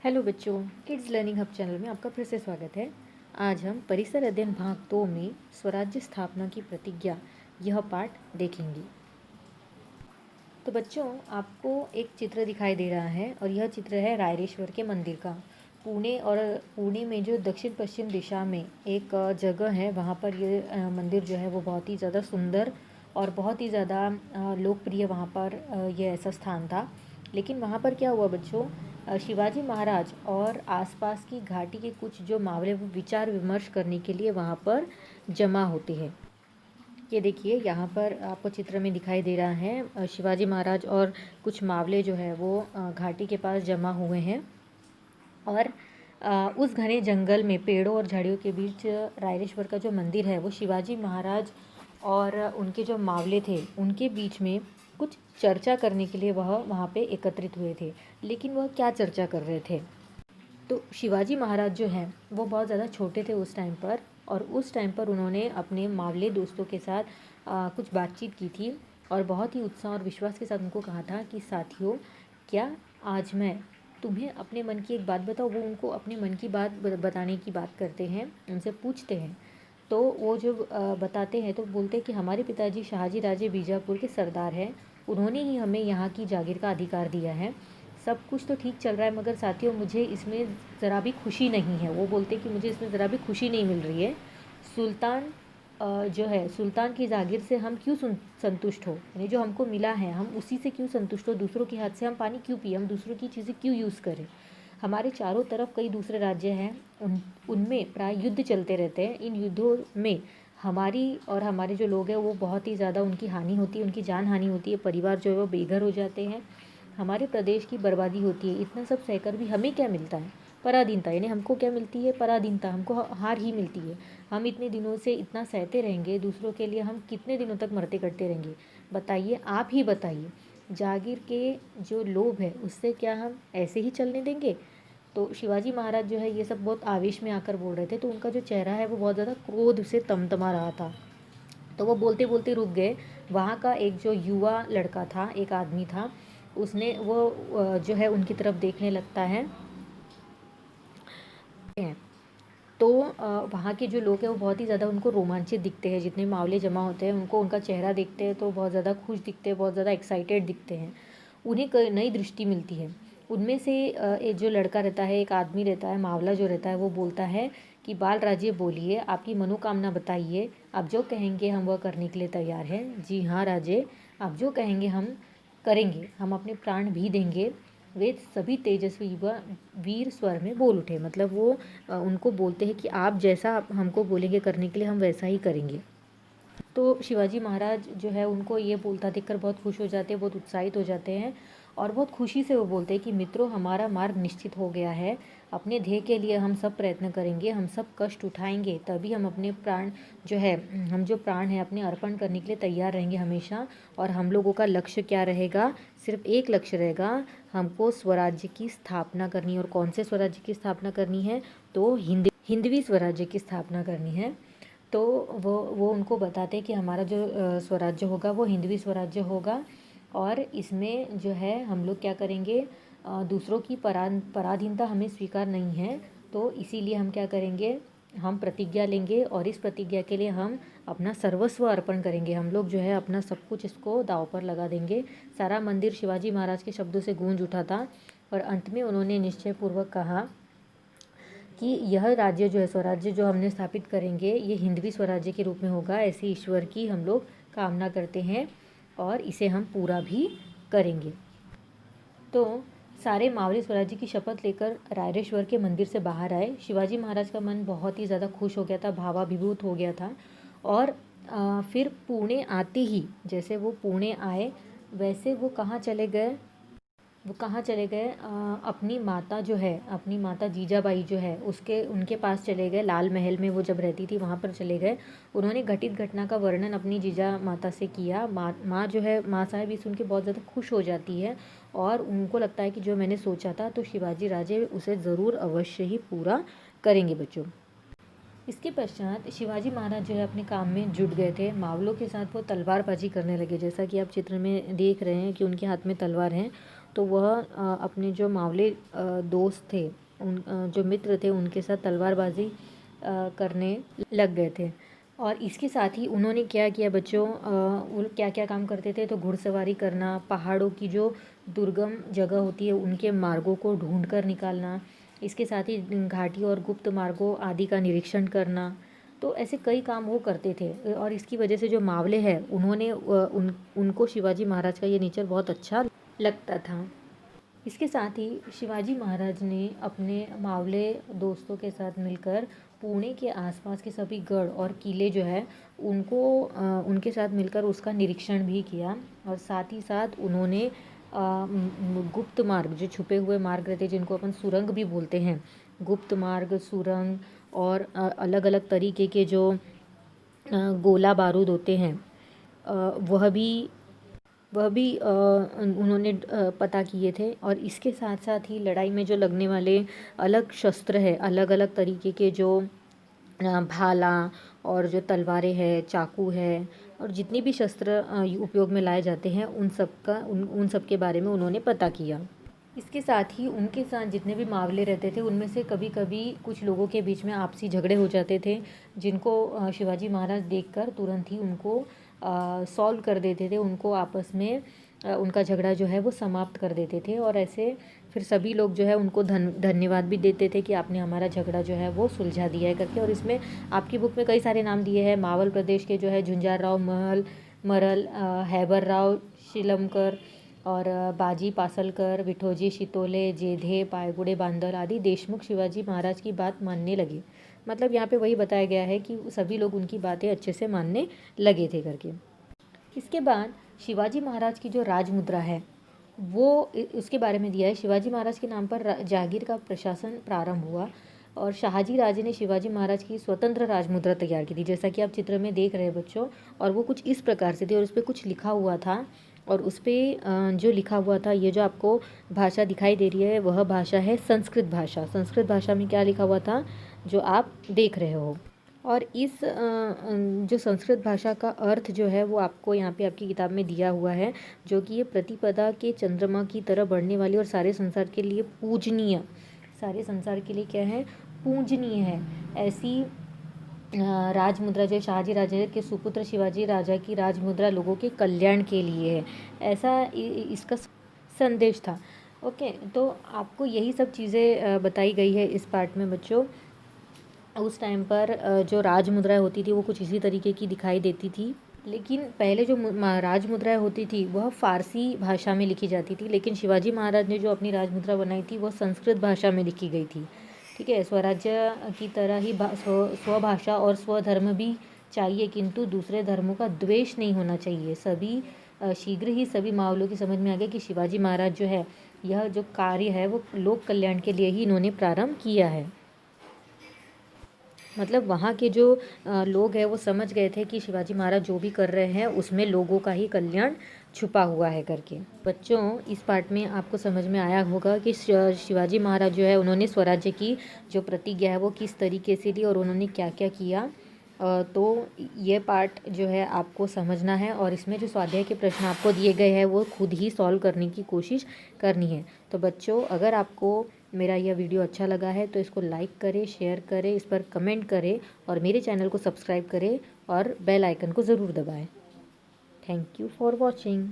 Hello बच्चों, kids learning hub channel में आपका फिर से स्वागत है। आज हम परिसर अध्ययन भाग 2 में स्वराज्य स्थापना की प्रतिज्ञा यह पाठ देखेंगे। तो बच्चों, आपको एक चित्र दिखाई दे रहा है और यह चित्र है रायरेश्वर के मंदिर का। पुणे में जो दक्षिण पश्चिम दिशा में एक जगह है, वहाँ पर ये मंदिर जो है वो बहुत ही ज़्यादा सुंदर और बहुत ही ज़्यादा लोकप्रिय वहाँ पर ये ऐसा स्थान था। लेकिन वहाँ पर क्या हुआ बच्चों, शिवाजी महाराज और आसपास की घाटी के कुछ जो मावले वो विचार विमर्श करने के लिए वहाँ पर जमा होते हैं। ये देखिए, यहाँ पर आपको चित्र में दिखाई दे रहा है शिवाजी महाराज और कुछ मावले जो है वो घाटी के पास जमा हुए हैं। और उस घने जंगल में पेड़ों और झाड़ियों के बीच रायरेश्वर का जो मंदिर है वो शिवाजी महाराज और उनके जो मावले थे उनके बीच में कुछ चर्चा करने के लिए वह वहाँ पे एकत्रित हुए थे। लेकिन वह क्या चर्चा कर रहे थे? तो शिवाजी महाराज जो हैं वो बहुत ज़्यादा छोटे थे उस टाइम पर, और उस टाइम पर उन्होंने अपने मावले दोस्तों के साथ कुछ बातचीत की थी और बहुत ही उत्साह और विश्वास के साथ उनको कहा था कि साथियों, क्या आज मैं तुम्हें अपने मन की एक बात बताऊँ। वो उनको अपने मन की बात बताने की बात करते हैं, उनसे पूछते हैं। तो वो जो बताते हैं तो बोलते हैं कि हमारे पिताजी शाहजी राजे बीजापुर के सरदार हैं, उन्होंने ही हमें यहाँ की जागीर का अधिकार दिया है। सब कुछ तो ठीक चल रहा है, मगर साथियों मुझे इसमें ज़रा भी खुशी नहीं है। वो बोलते कि मुझे इसमें ज़रा भी खुशी नहीं मिल रही है। सुल्तान जो है, सुल्तान की जागीर से हम क्यों संतुष्ट हो, यानी जो हमको मिला है हम उसी से क्यों संतुष्ट हो। दूसरों के हाथ से हम पानी क्यों पिए, हम दूसरों की चीज़ें क्यों यूज़ करें। हमारे चारों तरफ कई दूसरे राज्य हैं, उनमें प्राय युद्ध चलते रहते हैं। इन युद्धों में हमारी और हमारे जो लोग हैं वो बहुत ही ज़्यादा उनकी हानि होती है, उनकी जान हानि होती है, परिवार जो है वो बेघर हो जाते हैं, हमारे प्रदेश की बर्बादी होती है। इतना सब सहकर भी हमें क्या मिलता है? पराधीनता। यानी हमको क्या मिलती है? पराधीनता। हमको हार ही मिलती है। हम इतने दिनों से इतना सहते रहेंगे दूसरों के लिए, हम कितने दिनों तक मरते कटते रहेंगे? बताइए, आप ही बताइए। जागीर के जो लोभ है उससे क्या हम ऐसे ही चलने देंगे? तो शिवाजी महाराज जो है ये सब बहुत आवेश में आकर बोल रहे थे, तो उनका जो चेहरा है वो बहुत ज़्यादा क्रोध से तमतमा रहा था। तो वो बोलते बोलते रुक गए। वहाँ का एक जो युवा लड़का था, एक आदमी था, उसने वो जो है उनकी तरफ देखने लगता है। तो वहाँ के जो लोग हैं वो बहुत ही ज़्यादा उनको रोमांचित दिखते हैं। जितने मावले जमा होते हैं उनको उनका चेहरा देखते हैं तो बहुत ज़्यादा खुश दिखते हैं, बहुत ज़्यादा एक्साइटेड दिखते हैं। उन्हें नई दृष्टि मिलती है। उनमें से एक जो लड़का रहता है, एक आदमी रहता है, मावला जो रहता है, वो बोलता है कि बाल राजे बोलिए, आपकी मनोकामना बताइए, आप जो कहेंगे हम वह करने के लिए तैयार हैं। जी हाँ राजे, आप जो कहेंगे हम करेंगे, हम अपने प्राण भी देंगे। वे सभी तेजस्वी व वीर स्वर में बोल उठे। मतलब वो उनको बोलते हैं कि आप जैसा हमको बोलेंगे करने के लिए हम वैसा ही करेंगे। तो शिवाजी महाराज जो है उनको ये बोलता देखकर बहुत खुश हो जाते हैं, बहुत उत्साहित हो जाते हैं और बहुत खुशी से वो बोलते हैं कि मित्रों, हमारा मार्ग निश्चित हो गया है। अपने ध्येय के लिए हम सब प्रयत्न करेंगे, हम सब कष्ट उठाएंगे, तभी हम अपने प्राण जो है, हम जो प्राण है अपने अर्पण करने के लिए तैयार रहेंगे हमेशा। और हम लोगों का लक्ष्य क्या रहेगा? सिर्फ एक लक्ष्य रहेगा, हमको स्वराज्य की स्थापना करनी है। और कौन से स्वराज्य की स्थापना करनी है? तो हिंदवी स्वराज्य की स्थापना करनी है। तो वो उनको बताते हैं कि हमारा जो स्वराज्य होगा वो हिंदवी स्वराज्य होगा, और इसमें जो है हम लोग क्या करेंगे, दूसरों की पराधीनता हमें स्वीकार नहीं है। तो इसीलिए हम क्या करेंगे, हम प्रतिज्ञा लेंगे और इस प्रतिज्ञा के लिए हम अपना सर्वस्व अर्पण करेंगे। हम लोग जो है अपना सब कुछ इसको दांव पर लगा देंगे। सारा मंदिर शिवाजी महाराज के शब्दों से गूंज उठा था और अंत में उन्होंने निश्चयपूर्वक कहा कि यह राज्य जो है, स्वराज्य जो हमने स्थापित करेंगे, ये हिंदवी स्वराज्य के रूप में होगा। ऐसी ईश्वर की हम लोग कामना करते हैं और इसे हम पूरा भी करेंगे। तो सारे मावली स्वराज्य की शपथ लेकर रायरेश्वर के मंदिर से बाहर आए। शिवाजी महाराज का मन बहुत ही ज़्यादा खुश हो गया था, भावाभिभूत हो गया था। और फिर पुणे आते ही, जैसे वो पुणे आए वैसे वो कहाँ चले गए, अपनी माता जो है, अपनी माता जीजाबाई जो है उनके पास चले गए। लाल महल में वो जब रहती थी वहाँ पर चले गए। उन्होंने घटित घटना का वर्णन अपनी जीजा माता से किया। माँ जो है, माँ साहब ये सुन के बहुत ज़्यादा खुश हो जाती है और उनको लगता है कि जो मैंने सोचा था तो शिवाजी राजे उसे ज़रूर अवश्य ही पूरा करेंगे बच्चों। इसके पश्चात शिवाजी महाराज जो है अपने काम में जुट गए थे। मावलों के साथ वो तलवारबाजी करने लगे, जैसा कि आप चित्र में देख रहे हैं कि उनके हाथ में तलवार हैं तो वह अपने जो मावले दोस्त थे, जो मित्र थे, उनके साथ तलवारबाजी करने लग गए थे। और इसके साथ ही उन्होंने क्या किया बच्चों, वो क्या क्या काम करते थे, तो घुड़सवारी करना, पहाड़ों की जो दुर्गम जगह होती है उनके मार्गों को ढूंढ कर निकालना, इसके साथ ही घाटी और गुप्त मार्गों आदि का निरीक्षण करना। तो ऐसे कई काम वो करते थे और इसकी वजह से जो मावले हैं उन्होंने उनको शिवाजी महाराज का ये नेचर बहुत अच्छा लगता था। इसके साथ ही शिवाजी महाराज ने अपने मावले दोस्तों के साथ मिलकर पुणे के आसपास के सभी गढ़ और किले जो है उनको उनके साथ मिलकर उसका निरीक्षण भी किया। और साथ ही साथ उन्होंने गुप्त मार्ग, जो छुपे हुए मार्ग रहते हैं जिनको अपन सुरंग भी बोलते हैं, गुप्त मार्ग, सुरंग और अलग अलग तरीके के जो गोला बारूद होते हैं वह भी उन्होंने पता किए थे। और इसके साथ साथ ही लड़ाई में जो लगने वाले अलग शस्त्र है, अलग अलग तरीके के जो भाला और जो तलवारें हैं, चाकू है और जितनी भी शस्त्र उपयोग में लाए जाते हैं उन सब के बारे में उन्होंने पता किया। इसके साथ ही उनके साथ जितने भी मावले रहते थे उनमें से कभी कभी कुछ लोगों के बीच में आपसी झगड़े हो जाते थे, जिनको शिवाजी महाराज देखकर तुरंत ही उनको सॉल्व कर देते थे, उनको आपस में उनका झगड़ा जो है वो समाप्त कर देते थे। और ऐसे फिर सभी लोग जो है उनको धन्यवाद भी देते थे कि आपने हमारा झगड़ा जो है वो सुलझा दिया है करके। और इसमें आपकी बुक में कई सारे नाम दिए हैं, मावल प्रदेश के जो है झुंझारराव मरल, हैबरराव शिलमकर और बाजी पासलकर, विठोजी शितोले, जेधे, पायगुड़े बांदल आदि देशमुख शिवाजी महाराज की बात मानने लगे। मतलब यहाँ पे वही बताया गया है कि सभी लोग उनकी बातें अच्छे से मानने लगे थे करके। इसके बाद शिवाजी महाराज की जो राज मुद्रा है वो उसके बारे में दिया है। शिवाजी महाराज के नाम पर जागीर का प्रशासन प्रारंभ हुआ और शाहजी राजे ने शिवाजी महाराज की स्वतंत्र राज मुद्रा तैयार की थी, जैसा कि आप चित्र में देख रहे हैं बच्चों। और वो कुछ इस प्रकार से थी और उस पर कुछ लिखा हुआ था। और उस पर जो लिखा हुआ था, ये जो आपको भाषा दिखाई दे रही है वह भाषा है संस्कृत भाषा। संस्कृत भाषा में क्या लिखा हुआ था जो आप देख रहे हो। और इस जो संस्कृत भाषा का अर्थ जो है वो आपको यहाँ पे आपकी किताब में दिया हुआ है, जो कि ये प्रतिपदा के चंद्रमा की तरह बढ़ने वाली और सारे संसार के लिए पूजनीय, सारे संसार के लिए क्या है, पूजनीय है, ऐसी राज मुद्रा जो शाहजी राजा के सुपुत्र शिवाजी राजा की राज मुद्रा लोगों के कल्याण के लिए है, ऐसा इसका संदेश था। ओके, तो आपको यही सब चीज़ें बताई गई है इस पार्ट में बच्चों। उस टाइम पर जो राज मुद्राएं होती थी वो कुछ इसी तरीके की दिखाई देती थी, लेकिन पहले जो राज मुद्राएं होती थी वह फारसी भाषा में लिखी जाती थी, लेकिन शिवाजी महाराज ने जो अपनी राज मुद्रा बनाई थी वह संस्कृत भाषा में लिखी गई थी। ठीक है, स्वराज्य की तरह ही स्वभाषा और स्वधर्म भी चाहिए, किंतु दूसरे धर्मों का द्वेष नहीं होना चाहिए। शीघ्र ही सभी मावलों की समझ में आ गया कि शिवाजी महाराज जो है, यह जो कार्य है वो लोक कल्याण के लिए ही इन्होंने प्रारंभ किया है। मतलब वहाँ के जो लोग हैं वो समझ गए थे कि शिवाजी महाराज जो भी कर रहे हैं उसमें लोगों का ही कल्याण छुपा हुआ है करके। बच्चों, इस पार्ट में आपको समझ में आया होगा कि शिवाजी महाराज जो है उन्होंने स्वराज्य की जो प्रतिज्ञा है वो किस तरीके से ली और उन्होंने क्या क्या किया। तो ये पार्ट जो है आपको समझना है और इसमें जो स्वाध्याय के प्रश्न आपको दिए गए हैं वो खुद ही सॉल्व करने की कोशिश करनी है। तो बच्चों, अगर आपको मेरा यह वीडियो अच्छा लगा है तो इसको लाइक करें, शेयर करें, इस पर कमेंट करें और मेरे चैनल को सब्सक्राइब करें और बेल आइकन को ज़रूर दबाएं। Thank you for watching.